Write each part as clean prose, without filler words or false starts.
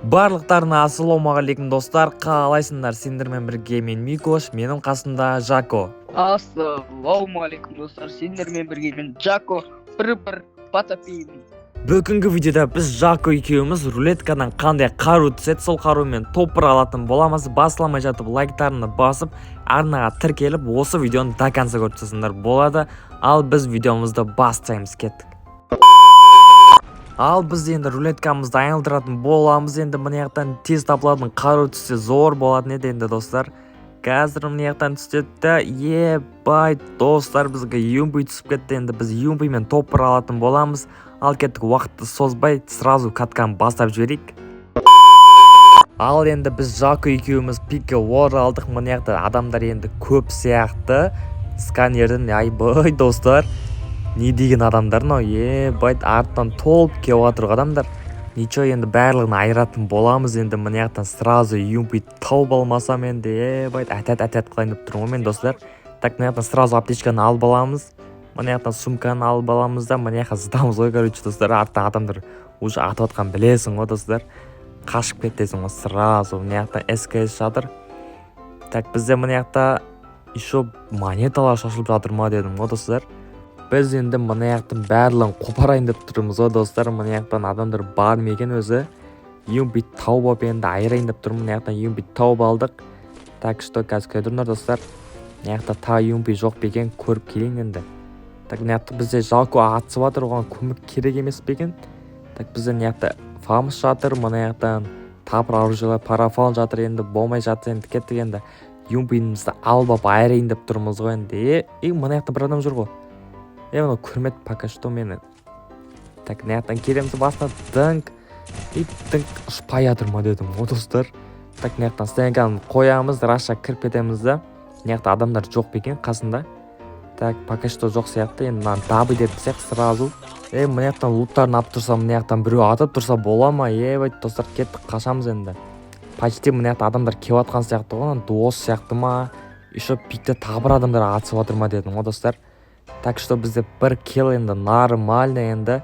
Барлықтарына ассалаумағалейкум достар, қалайсыңдар? Сендермен бірге мен Микош, менің қасымда Жако. Ассалаумағалейкум достар, сендермен бірге мен Жако, бір потопеймін. Бүгінгі видеода біз Жако екеуміз рулеткадан қандай қару түседі, сол қарумен топыр алатын боламыз. Басыламай жатып лайктарını басып, арнаға тіркеліп, осы видеоны до конца көрсеңдер болады. Ал біз видеомызды бастаймыз, кеттік. Ал біз енді рулеткамызды айналдыратын боламыз. Енді мына жақтан тез табылатын қару түссе зор болатын еді енді достар. Қазір мына жақтан түседі. Ебай достар, бізге юмбай түсіп кетті. Енді біз юмбаймен топыр алатын боламыз. Ал кеттік, уақытты созбай сразу катканы бастап жіберейік. Ал енді біз Жако екеуміз пикке оралдық. Мына жақта адамдар енді көп сияқты. Сканерден айбай достар. Не деген адамдар мынау, байт арттан толып келіп отырған адамдар. Ничего, енді барлығын айыратын боламыз. Енді мына жақтан сразу юмбай тауып алмасам енді байт әтәт қылайын деп тұрмын мен достар. Так, мына жақтан сразу аптечканы алып аламыз. Мына жақтан сумканы алып аламыз да, мына жаққа зытамыз ғой, короче достар. Арттан адамдар уже атып атқан білесің ғой достар. Қашып кетесің ғой сразу. Мына жақтан СКС жатыр. Так, бізде мына жақта еще монеталар шашылып жатыр ма дедім ғой достар. Біз енді мына жақтың барлығын қопарайын деп тұрмыз ғой достар. Мына жақтан адамдар бар ма екен өзі. Юмбай тауып алып енді айырайын деп тұрмын. Мына жақтан юмбай тауып алдық. Так, что қазір көрдіңдер достар. Мына жақта та юмбай жоқ па екен, көріп келейін енді. Так, мына жақта бізде Жако атысып жатыр, оған көмек керек емес пе екен. Так, бізде мына жақта фамус жатыр. Мына жақтан тапыр оружиялар, парафал жатыр, енді болмай жатыр, енді кеттік енді. Юмбайымызды алып айырайын деп тұрмыз ғой енді. Мына жақта бір адам жүр ғой. Оны көрмеді пока что мені. Так, мына жақтан келеміз, басына дыңк ұшпай жатыр ма дедім ғой достар. Так, мына жақтан стенканы қоямыз, раша кіріп кетеміз да. Мына жақта адамдар жоқ па екен қасында. Так, пока что жоқ сияқты. Енді мынаны дабы деп сек сразу. Мына жақтан луттарын алып тұрса, мына жақтан біреу атып тұрса бола ма? Достар, кеттік, қашамыз енді. Почти мына жақта адамдар келіп атқан сияқты ғой, дос сияқты ма? Еще пикте табыр адамдар атысып жатыр ма дедім ғой достар. Так что бізде бір килл енді нормально енді.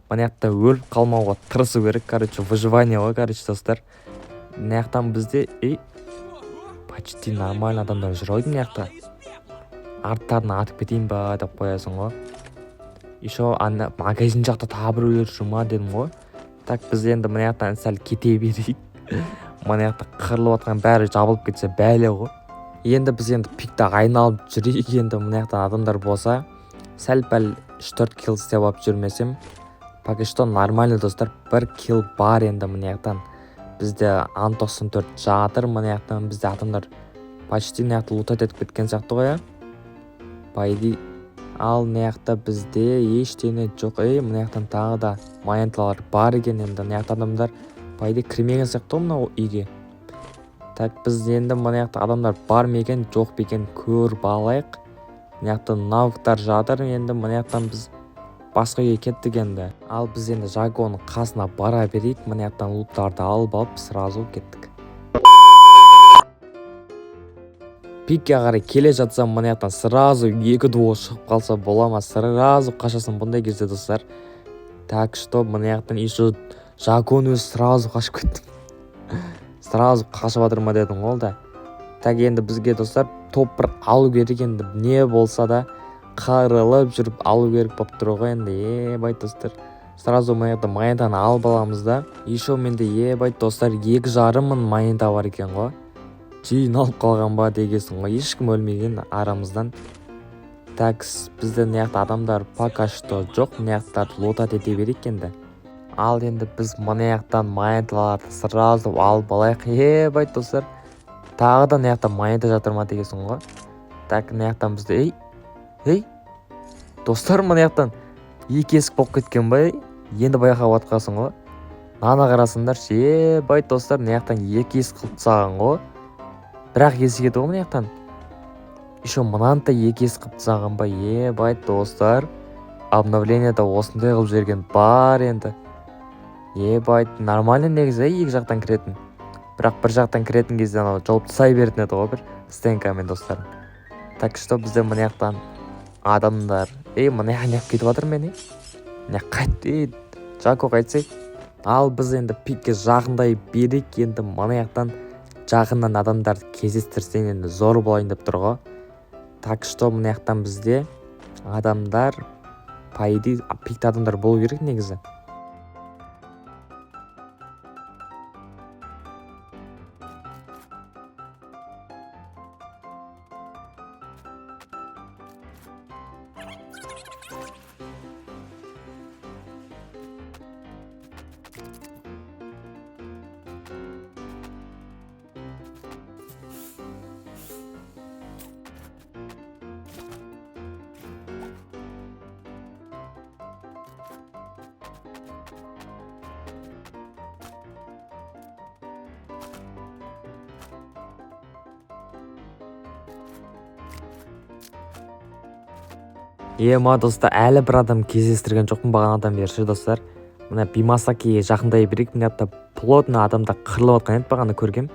Мына жақта өліп қалмауға тырысу керек, короче, выживание ғой, короче, достар. Мына жақтан бізде почти нормально адамдар жүр ғой мына жақта. Арттарына атып кетейін ба деп қоясың ғой. Еще магазин жақта тағы біреулер жүр ма дедім ғой. Так, біз енді мына жақтан сәл кете берейік. Мына жақта қырылып жатқан бәрі жабылып кетсе бәле ғой. Енді біз енді пикті айналып жүрейік. Енді мына жақтан адамдар болса сәл-пәл 3-4 килл істеп алып жүрмесем, пока что нормально достар. Бір килл бар енді мына жақтан. Бізде Ан-94 жатыр. Мына жақтан бізде адамдар почти мына жақта лутат етіп кеткен сияқты ғой. Пайди. Ал мына жақта бізде ештеңе жоқ. Мына жақтан тағы да монеталар бар екен. Енді мына жақта адамдар пайди кірмеген сияқты мынау үйге. Так, біз енді мына жақта адамдар бар ма екен, жоқ па екен көріп алайық. Мына жақта навыктар жатыр. Енді мына жақтан біз басқа үйге кеттік енді. Ал біз енді Жаконың қасына бара берейік. Мына жақтан луттарды алып сразу кеттік. Пикке қарай келе жатсам, мына жақтан сразу 2 дуо шығып қалса бола ма? Сразу қашасың бұндай кезде достар. Так, что мына жақтан еще Жаконы өзі сразу қашып кеттім. Сразу қашып жатыр ма дедім ғой да. Так, енді бізге достар топ-1 алу керек енді. Не болса да қарылып жүріп алу керек болып тұр ғой енді. Бай достар. Сразу мына жақта монетаны алып аламыз да. Еще менде бай достар 2,5 мың монета бар екен ғой. Жиналып қалған ба дегесің ғой. Ешкім өлмеген арамыздан. Так, бізде мына жақта адамдар пока что жоқ. Мына жақта лутат ете берейік енді. Ал енді біз мына жақтан монеталарды сразу алып алайық. Бай достар. Тағы да мына жақтан монета жатыр ма дегесің ғой. Так, мына жақтан бізде достар, мына жақтан 2 есік болып кеткен бай. Енді байқап атқасың ғой. Нана қарасыңдар. Бай достар, мына жақтан 2 есік қылып тастаған ғой. Бірақ есік еді ғой мына жақтан. Еще мынаны да 2 есік қылып тастаған бай. Бай достар. Обновлениеда осындай қылып жерген бар енді. Бай, нормально негізі 2 жақтан кіретін. Бірақ бір жақтан кіретін кезде жауып тасай беретін еді ғой бір стенкамен достар. Так, что бізде мына жақтан адамдар. Мына жақтан кетіп жатыр мені. Мына қайт, Жако қайтсай. Ал біз енді пикке жақындай берейік. Енді мына жақтан жақыннан адамдарды кездестірсең енді зор болайын деп тұр ғой. Так что мына жақтан бізде адамдар пайды пикте адамдар болу керек негізі. Ма достар, әлі бір адам кездестірген жоқпын бағанадан бері ше достар. Мына Бимасакиге жақындай берейік. Мына жақта плотно адамдар қырылып жатқан еді бағана көргем.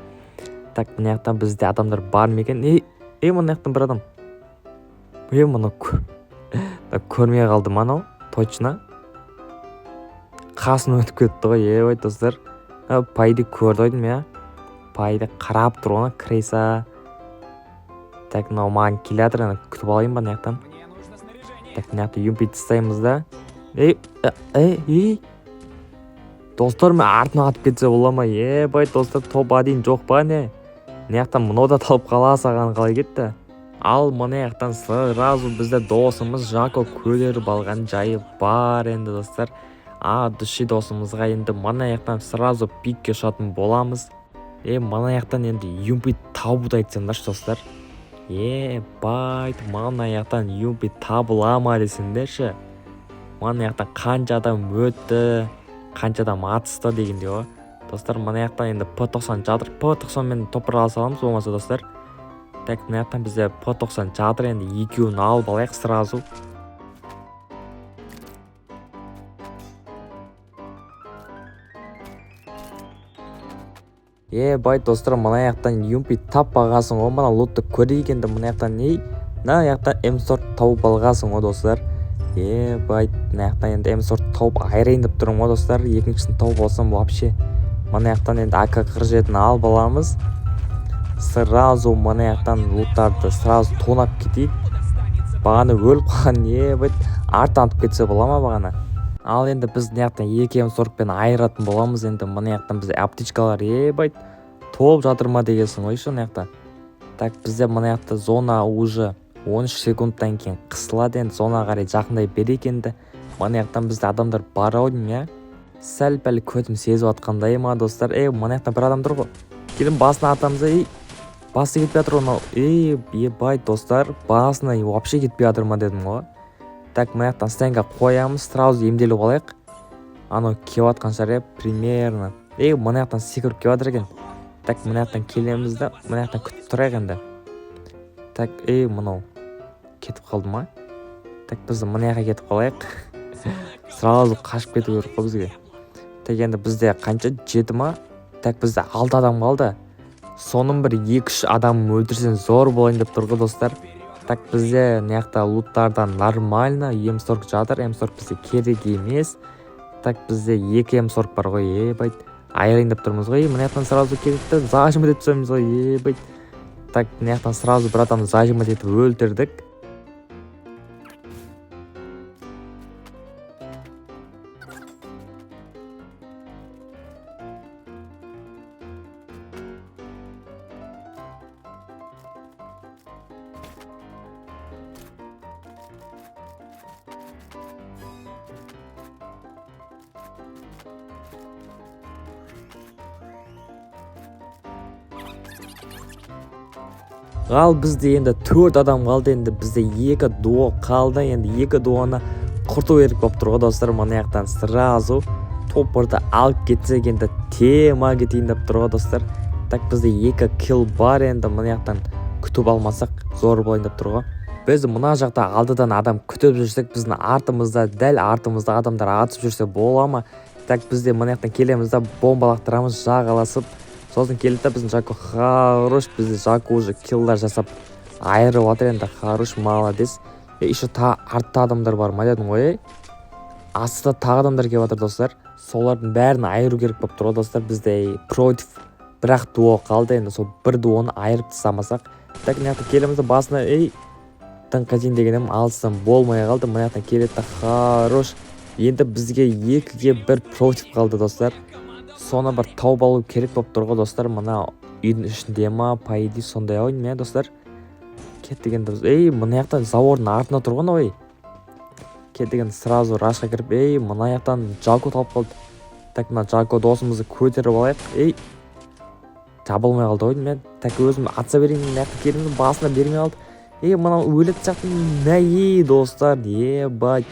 Так, мына жақтан бізде адамдар бар ма екен? Мына жақтан бір адам. Мұны көрмей қалдым анау, точно. Қасын өтіп кетті ғой, достар. Пайды көрді ойдым, я. Пайды қарап тұр оны, крейса. Так, мынау маған келатыр, күтіп алайын ба мына жақтан. Так, мына жақта юмпит тастаймыз да. Достар, мен артына атып кетсе бола ма? Достар, топ адейін жоқ па не? Мына жақтан мынау да талып қала саған қалай кетті? Ал мына жақтан сразу бізде досымыз Жако көлеріп алған жайы бар енді достар. Дұши досымызға енді мына жақтан сразу пикке ұшатын боламыз. Мына жақтан енді юмпит табуды айтсаңдаршы достар. Мана жақтан юмпит табыла ма десеңдерші. Мана жақтан қанша адам өтті, қанша адам атысты дегенде ғой. Достар, мана жақтан енді П90 жатыр. П90 мен топыра саламыз болмаса достар. Так, мына жақтан бізде П90 жатыр, енді екеуін алып алайық сразу. Достар, мына жақтан юмпит таппағасың ғой. Мына лотты көрейік енді мына жақтан мына жақтан М4 тауып алғасың ғой достар. Мына жақтан енді М4 тауып айрайын деп тұрмын ғой достар. Екіншісін тауып алсам вообще. Мына жақтан енді АК-47-ні алып аламыз. Сразу мына жақтан лоттарды сразу тонап кетейік. Бағаны өліп қалған, арттан атып кетсе бола ма бағана? Ал енді біз мына жақтан 2 М40-пен айыратын боламыз. Енді мына жақтан бізде аптечкалар толып жатыр ма дегенсің ғой мына жақта. Так, бізде мына жақта зона уже 13 секундтан кейін қысылады. Енді зона қарай жақындай берейік енді. Мына жақтан бізде адамдар бар ойдым, сәл-пәл көтім сезіп атқандай ма достар. Мына жақтан бір адам тұр ғой. Келін басына атамыз. Басы кетпей жатыр оны. Достар, басына вообще кетпей жатыр ма дедім ғой. Так, мына жақтан стенға қоямыз, сразу емделіп алайық. Анау кеп атқан шығар, примерно. Мына жақтан секіріп кеп жатыр екен. Так, мына жақтан келеміз да, мына жақтан күтіп тұрайық енді. Так, мынау кетіп қалды ма? Так, біз мына жаққа кетіп қалайық. Сразу қашып кету керек қой бізге. Так, енді бізде қанша 7 ма? Так, бізде 6 адам қалды. Соның бір 2-3 адам өлтірсен зор болайын деп тұр ғой достар. Так, бізде мына жақта луттардан нормально М40 жатыр. М40 бізде керек емес. Так, бізде 2 М40 бар ғой. Айрайын деп тұрмыз ғой. Мына жақтан сразу кетті. Зажимать етіп түсеміз ғой. Так, мына жақтан сразу бір адамды зажимать етіп өлтірдік. Ал бізде енді 4 адам қалды. Енді бізде 2 дуо қалды. Енді 2 дуоны құрту керек болып тұр ғой достар. Мына жақтан сразу топырды алып кетсек енді тема кетейін деп тұр ғой достар. Так, бізде 2 килл бар. Енді мына жақтан күтіп алмасақ зор болайын деп тұр ғой. Біз мына жақта алдыдан адам күтіп жүрсек, біздің артымызда, дәл артымызда адамдар атып жүрсе бола ма? Так, бізде мына жақтан келеміз да бомбалақтырамыз, жағаласып. Сосын келді да біздің Жако хорош, бізде Жако уже киллдар жасап айырып отыр енді, хорош, молодец. Еще артта адамдар бар ма дедім ғой. Астыда тағы адамдар келіп жатыр достар. солардың бәрін айыру керек болып тұр ғой достар. Бізде против бірақ дуо қалды. Енді сол бір дуоны айырып тастамасақ, так мына жақта келеміз де басына тыңқажин дегенім алсам болмай қалды. Мына жақтан келеді де хорош. Енді бізге 2-1 против қалды достар. Соны бір тауып алу керек болып тұр ғой достар. Мына үйдің ішінде ма, по идее сондай ой ме достар. Кеттеген дұрыс. Мына жақтан заводың артына тұрған ой. Кеттеген сразу рашқа кіріп, мына жақтан Джако тауып қалды. Так, мына Джако досымызды көтеріп алайық. Жабылмай қалды ой мен. Так, өзім атса берейін, мына жақта келеміз, басына бермей қалды. Мына өлет жақтың нәй достар. Ебать.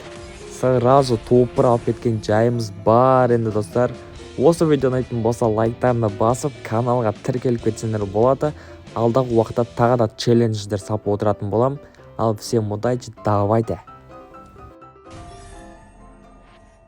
Сразу топыр алып кеткен жайымыз бар енді достар. Осы видеоны ұнайтын болса лайктарына басып, каналға тіркеліп кетсеңдер болады. Алдағы уақытта тағы да челлендждер салып отыратын болам. Ал всем удачи, давайте.